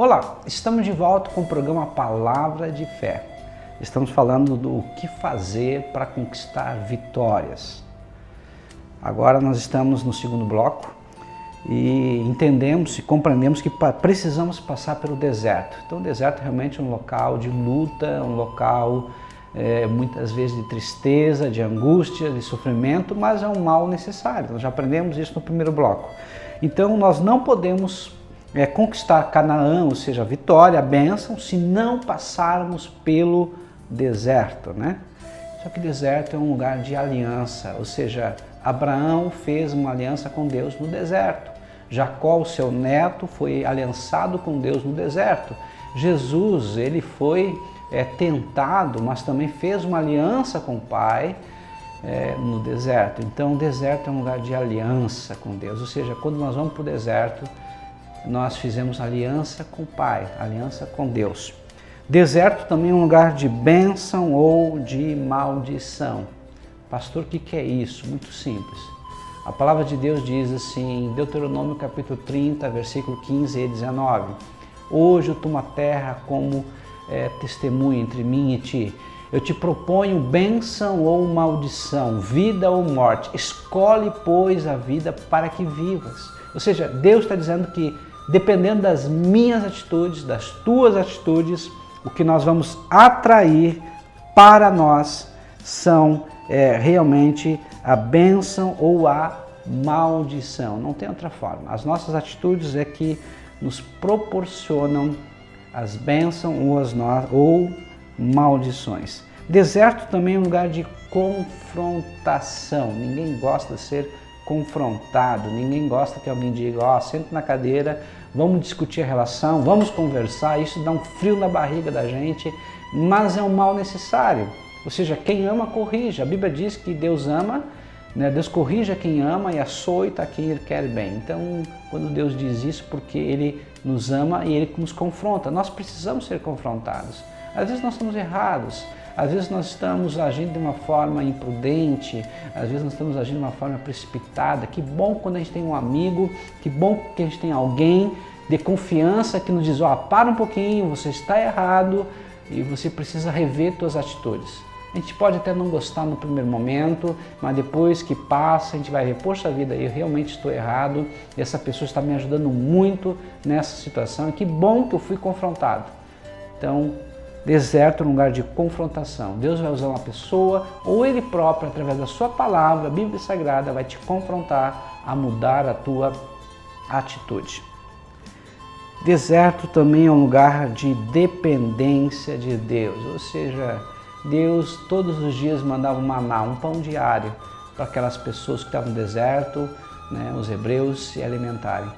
Olá, estamos de volta com o programa Palavra de Fé. Estamos falando do que fazer para conquistar vitórias. Agora nós estamos no segundo bloco e entendemos e compreendemos que precisamos passar pelo deserto. Então o deserto realmente é um local de luta, um local muitas vezes de tristeza, de angústia, de sofrimento, mas é um mal necessário. Nós já aprendemos isso no primeiro bloco. Então nós não podemos conquistar Canaã, ou seja, a vitória, a bênção, se não passarmos pelo deserto, né? Só que deserto é um lugar de aliança, ou seja, Abraão fez uma aliança com Deus no deserto. Jacó, o seu neto, foi aliançado com Deus no deserto. Jesus, ele foi tentado, mas também fez uma aliança com o Pai no deserto. Então, o deserto é um lugar de aliança com Deus, ou seja, quando nós vamos para o deserto, nós fizemos aliança com o Pai, aliança com Deus. Deserto também é um lugar de bênção ou de maldição. Pastor, o que é isso? Muito simples. A palavra de Deus diz assim, em Deuteronômio capítulo 30, versículo 15 e 19. Hoje eu tomo a terra como testemunha entre mim e ti. Eu te proponho bênção ou maldição, vida ou morte. Escolhe, pois, a vida para que vivas. Ou seja, Deus está dizendo que dependendo das minhas atitudes, das tuas atitudes, o que nós vamos atrair para nós são realmente a bênção ou a maldição. Não tem outra forma. As nossas atitudes é que nos proporcionam as bênçãos ou maldições. Deserto também é um lugar de confrontação. Ninguém gosta de ser confrontado, ninguém gosta que alguém diga, senta na cadeira, vamos discutir a relação, vamos conversar, isso dá um frio na barriga da gente, mas é um mal necessário. Ou seja, quem ama, corrige. A Bíblia diz que Deus ama, né? Deus corrige a quem ama e açoita a quem Ele quer bem. Então, quando Deus diz isso, porque Ele nos ama e Ele nos confronta, nós precisamos ser confrontados. Às vezes nós estamos errados, às vezes nós estamos agindo de uma forma imprudente, às vezes nós estamos agindo de uma forma precipitada. Que bom quando a gente tem um amigo, que bom que a gente tem alguém de confiança que nos diz, para um pouquinho, você está errado e você precisa rever suas atitudes. A gente pode até não gostar no primeiro momento, mas depois que passa, a gente vai ver, poxa vida, eu realmente estou errado, e essa pessoa está me ajudando muito nessa situação, e que bom que eu fui confrontado. Então, deserto é um lugar de confrontação. Deus vai usar uma pessoa ou Ele próprio, através da sua palavra, a Bíblia Sagrada, vai te confrontar a mudar a tua atitude. Deserto também é um lugar de dependência de Deus, ou seja, Deus todos os dias mandava um maná, um pão diário, para aquelas pessoas que estavam no deserto, né, os hebreus, se alimentarem.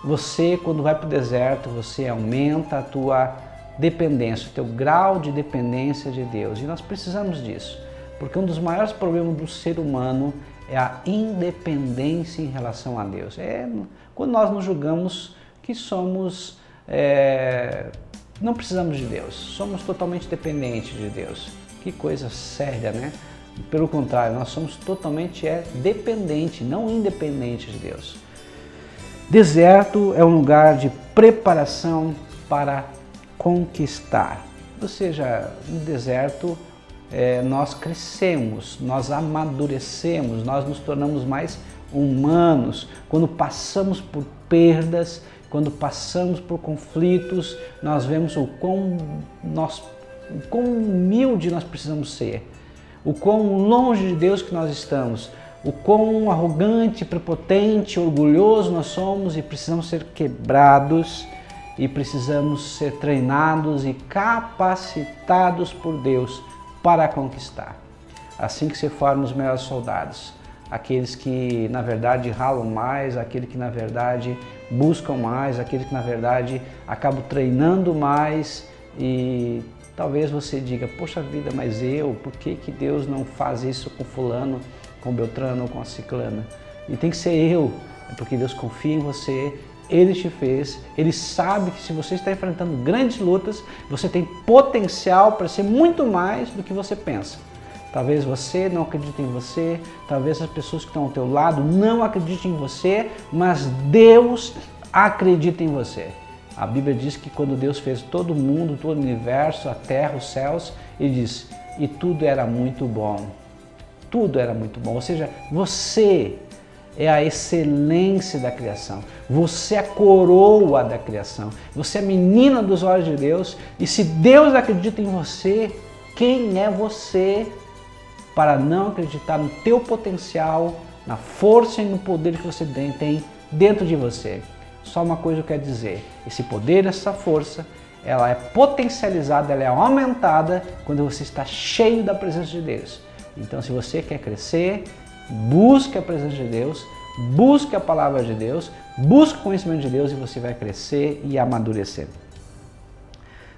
Você, quando vai para o deserto, você aumenta a tua dependência, o teu grau de dependência de Deus. E nós precisamos disso, porque um dos maiores problemas do ser humano é a independência em relação a Deus. Quando nós nos julgamos que somos, não precisamos de Deus, somos totalmente dependentes de Deus. Que coisa séria, né? Pelo contrário, nós somos totalmente dependentes, não independentes de Deus. Deserto é um lugar de preparação para conquistar, ou seja, no deserto nós crescemos, nós amadurecemos, nós nos tornamos mais humanos. Quando passamos por perdas, quando passamos por conflitos, nós vemos o quão humilde nós precisamos ser, o quão longe de Deus que nós estamos, o quão arrogante, prepotente, orgulhoso nós somos e precisamos ser quebrados. E precisamos ser treinados e capacitados por Deus para conquistar. Assim que se formam os melhores soldados, aqueles que na verdade ralam mais, aqueles que na verdade buscam mais, aqueles que na verdade acabam treinando mais. E talvez você diga, poxa vida, mas por que Deus não faz isso com fulano, com Beltrano ou com a ciclana? E tem que ser eu, porque Deus confia em você. Ele te fez, Ele sabe que se você está enfrentando grandes lutas, você tem potencial para ser muito mais do que você pensa. Talvez você não acredite em você, talvez as pessoas que estão ao teu lado não acreditem em você, mas Deus acredita em você. A Bíblia diz que quando Deus fez todo o mundo, todo o universo, a terra, os céus, Ele diz, e tudo era muito bom. Tudo era muito bom. Ou seja, você é a excelência da criação. Você é a coroa da criação. Você é a menina dos olhos de Deus. E se Deus acredita em você, quem é você para não acreditar no teu potencial, na força e no poder que você tem dentro de você? Só uma coisa eu quero dizer, esse poder, essa força, ela é potencializada, ela é aumentada quando você está cheio da presença de Deus. Então, se você quer crescer, busque a presença de Deus, busque a palavra de Deus, busque o conhecimento de Deus e você vai crescer e amadurecer.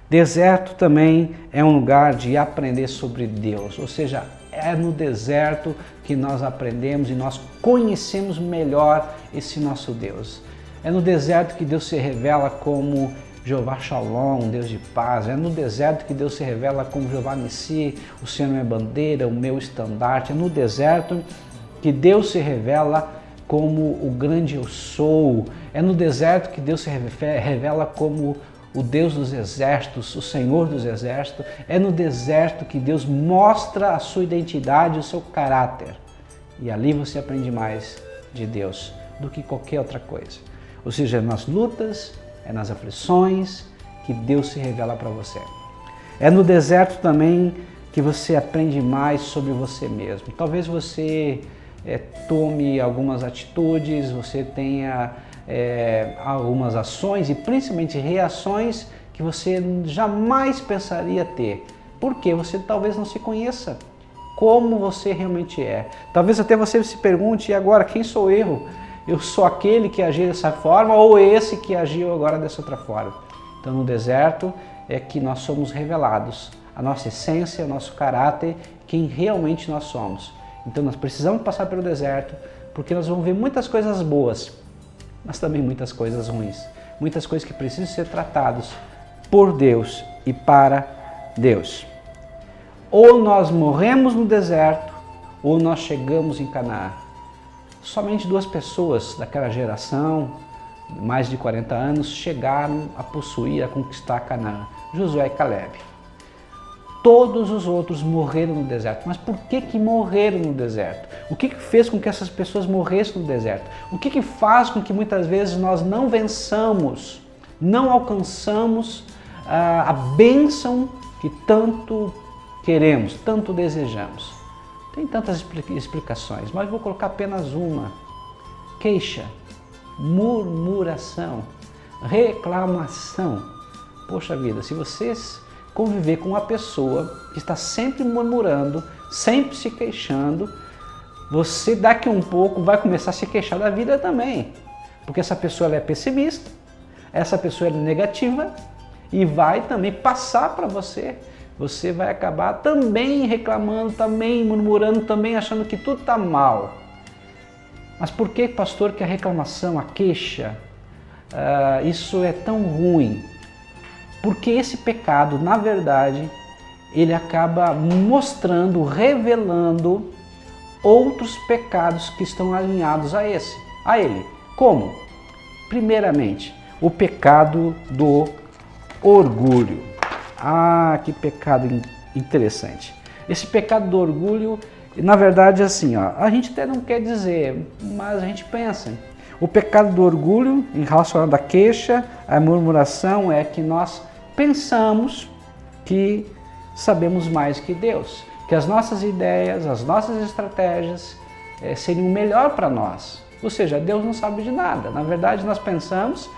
Deserto também é um lugar de aprender sobre Deus, ou seja, é no deserto que nós aprendemos e nós conhecemos melhor esse nosso Deus. É no deserto que Deus se revela como Jeová Shalom, um Deus de paz. É no deserto que Deus se revela como Jeová Nissi, o Senhor é minha bandeira, o meu estandarte. É no deserto que Deus se revela como o grande eu sou. É no deserto que Deus se revela como o Deus dos exércitos, o Senhor dos exércitos. É no deserto que Deus mostra a sua identidade, o seu caráter. E ali você aprende mais de Deus do que qualquer outra coisa. Ou seja, é nas lutas, é nas aflições que Deus se revela para você. É no deserto também que você aprende mais sobre você mesmo. Talvez você tome algumas atitudes, você tenha algumas ações e principalmente reações que você jamais pensaria ter. Porque você talvez não se conheça como você realmente é. Talvez até você se pergunte, e agora, quem sou eu? Eu sou aquele que agiu dessa forma ou esse que agiu agora dessa outra forma? Então no deserto é que nós somos revelados, a nossa essência, o nosso caráter, quem realmente nós somos. Então nós precisamos passar pelo deserto porque nós vamos ver muitas coisas boas, mas também muitas coisas ruins. Muitas coisas que precisam ser tratadas por Deus e para Deus. Ou nós morremos no deserto ou nós chegamos em Canaã. Somente 2 pessoas daquela geração, mais de 40 anos, chegaram a possuir, a conquistar Canaã, Josué e Caleb. Todos os outros morreram no deserto. Mas por que morreram no deserto? O que fez com que essas pessoas morressem no deserto? O que faz com que muitas vezes nós não vençamos, não alcançamos a bênção que tanto queremos, tanto desejamos? Tem tantas explicações, mas vou colocar apenas uma. Queixa, murmuração, reclamação. Poxa vida, se vocês conviver com uma pessoa que está sempre murmurando, sempre se queixando, você daqui um pouco vai começar a se queixar da vida também. Porque essa pessoa ela é pessimista, essa pessoa é negativa e vai também passar para você. Você vai acabar também reclamando, também murmurando, também achando que tudo está mal. Mas por que, pastor, que a reclamação, a queixa, isso é tão ruim? Porque esse pecado, na verdade, ele acaba mostrando, revelando outros pecados que estão alinhados a ele. Como? Primeiramente, o pecado do orgulho. Ah, que pecado interessante. Esse pecado do orgulho, na verdade, assim, a gente até não quer dizer, mas a gente pensa. O pecado do orgulho, em relação à queixa, à murmuração, é que nós pensamos que sabemos mais que Deus, que as nossas ideias, as nossas estratégias seriam melhor para nós. Ou seja, Deus não sabe de nada. Na verdade, nós pensamos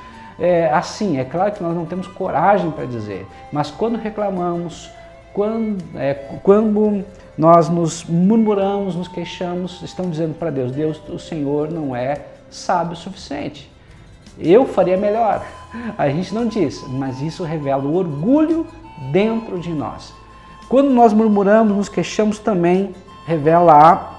assim, é claro que nós não temos coragem para dizer, mas quando reclamamos, quando nós nos murmuramos, nos queixamos, estamos dizendo para Deus, Deus, o Senhor não é sábio o suficiente. Eu faria melhor. A gente não diz, mas isso revela o orgulho dentro de nós. Quando nós murmuramos, nos queixamos também, revela a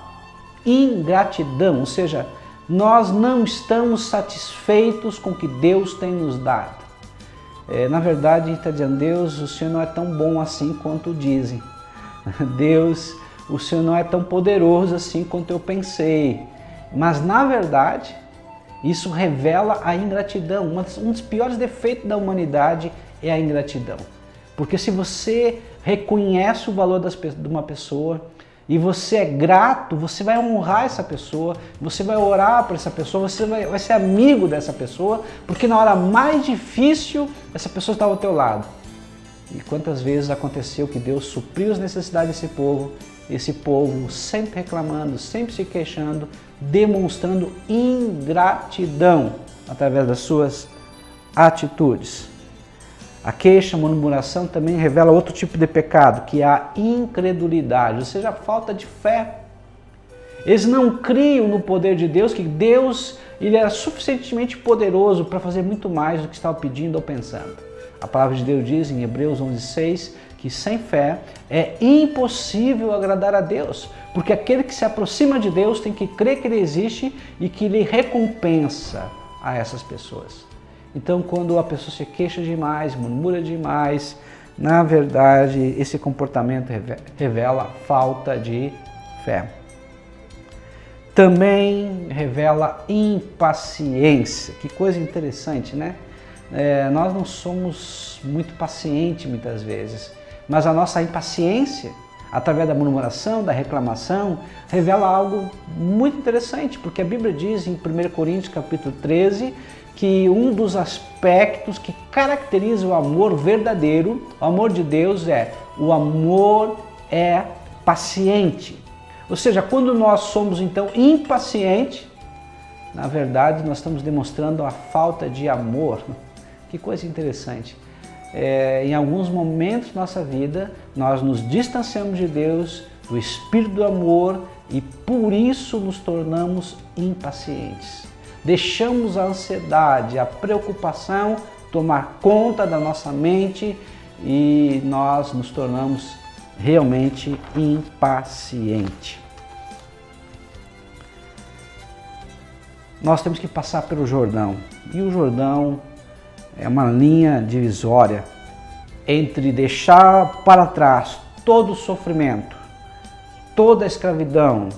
ingratidão, ou seja, nós não estamos satisfeitos com o que Deus tem nos dado. Na verdade, a gente está dizendo, Deus, o Senhor não é tão bom assim quanto dizem. Deus, o Senhor não é tão poderoso assim quanto eu pensei. Mas, na verdade, Isso revela a ingratidão. Um dos piores defeitos da humanidade é a ingratidão. Porque se você reconhece o valor de uma pessoa e você é grato, você vai honrar essa pessoa, você vai orar por essa pessoa, você vai ser amigo dessa pessoa, porque na hora mais difícil essa pessoa está ao teu lado. E quantas vezes aconteceu que Deus supriu as necessidades desse povo, esse povo sempre reclamando, sempre se queixando, demonstrando ingratidão através das suas atitudes. A queixa, a murmuração também revela outro tipo de pecado, que é a incredulidade, ou seja, a falta de fé. Eles não criam no poder de Deus, que Deus ele era suficientemente poderoso para fazer muito mais do que estava pedindo ou pensando. A palavra de Deus diz em Hebreus 11:6 que sem fé é impossível agradar a Deus, porque aquele que se aproxima de Deus tem que crer que Ele existe e que Ele recompensa a essas pessoas. Então, quando a pessoa se queixa demais, murmura demais, na verdade, esse comportamento revela falta de fé. Também revela impaciência. Que coisa interessante, né? Nós não somos muito pacientes muitas vezes, mas a nossa impaciência, através da murmuração, da reclamação, revela algo muito interessante, porque a Bíblia diz em 1 Coríntios capítulo 13, que um dos aspectos que caracteriza o amor verdadeiro, o amor de Deus o amor é paciente. Ou seja, quando nós somos então impacientes, na verdade nós estamos demonstrando a falta de amor. Que coisa interessante. Em alguns momentos da nossa vida, nós nos distanciamos de Deus, do Espírito do amor e por isso nos tornamos impacientes. Deixamos a ansiedade, a preocupação tomar conta da nossa mente e nós nos tornamos realmente impacientes. Nós temos que passar pelo Jordão e o Jordão é uma linha divisória entre deixar para trás todo o sofrimento, toda a escravidão,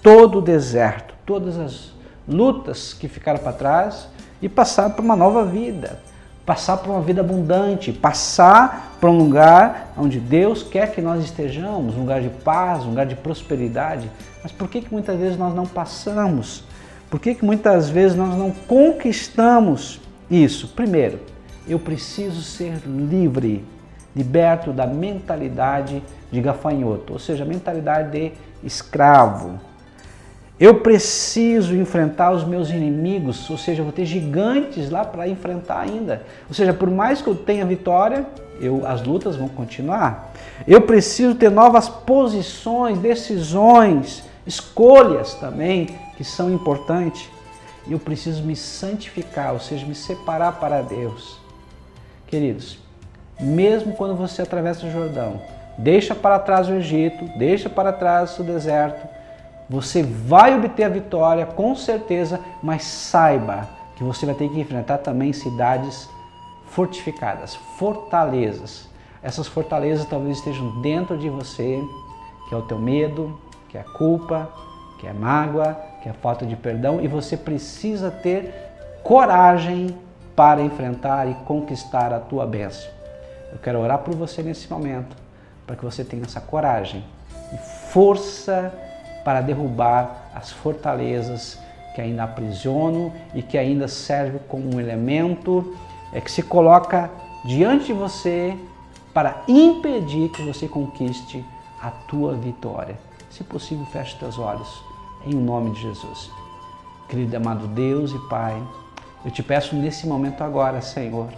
todo o deserto, todas as lutas que ficaram para trás e passar para uma nova vida, passar para uma vida abundante, passar para um lugar onde Deus quer que nós estejamos, um lugar de paz, um lugar de prosperidade. Mas por que muitas vezes nós não passamos? Por que muitas vezes nós não conquistamos isso? Primeiro, eu preciso ser livre, liberto da mentalidade de gafanhoto, ou seja, a mentalidade de escravo. Eu preciso enfrentar os meus inimigos, ou seja, eu vou ter gigantes lá para enfrentar ainda. Ou seja, por mais que eu tenha vitória, as lutas vão continuar. Eu preciso ter novas posições, decisões, escolhas também, que são importantes. Eu preciso me santificar, ou seja, me separar para Deus. Queridos, mesmo quando você atravessa o Jordão, deixa para trás o Egito, deixa para trás o deserto, você vai obter a vitória, com certeza, mas saiba que você vai ter que enfrentar também cidades fortificadas, fortalezas. Essas fortalezas talvez estejam dentro de você, que é o teu medo, que é a culpa, que é a mágoa, que é a falta de perdão, e você precisa ter coragem para enfrentar e conquistar a tua bênção. Eu quero orar por você nesse momento, para que você tenha essa coragem e força para derrubar as fortalezas que ainda aprisionam e que ainda servem como um elemento que se coloca diante de você para impedir que você conquiste a tua vitória. Se possível, feche teus olhos, em nome de Jesus. Querido amado Deus e Pai, eu te peço nesse momento agora, Senhor,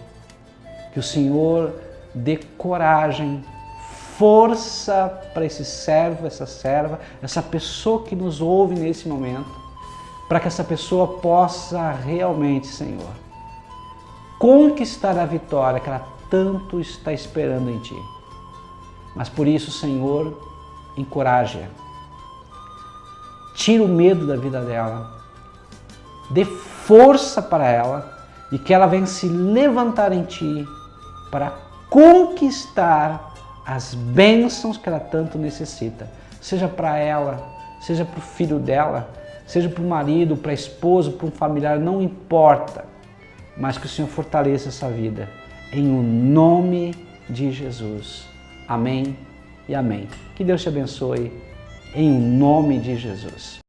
que o Senhor dê coragem, força para esse servo, essa serva, essa pessoa que nos ouve nesse momento, para que essa pessoa possa realmente, Senhor, conquistar a vitória que ela tanto está esperando em Ti. Mas por isso, Senhor, encoraje-a, tira o medo da vida dela, dê força para ela e que ela venha se levantar em Ti para conquistar as bênçãos que ela tanto necessita, seja para ela, seja para o filho dela, seja para o marido, para a esposa, para um familiar, não importa, mas que o Senhor fortaleça essa vida, em o nome de Jesus. Amém e amém. Que Deus te abençoe, em o nome de Jesus.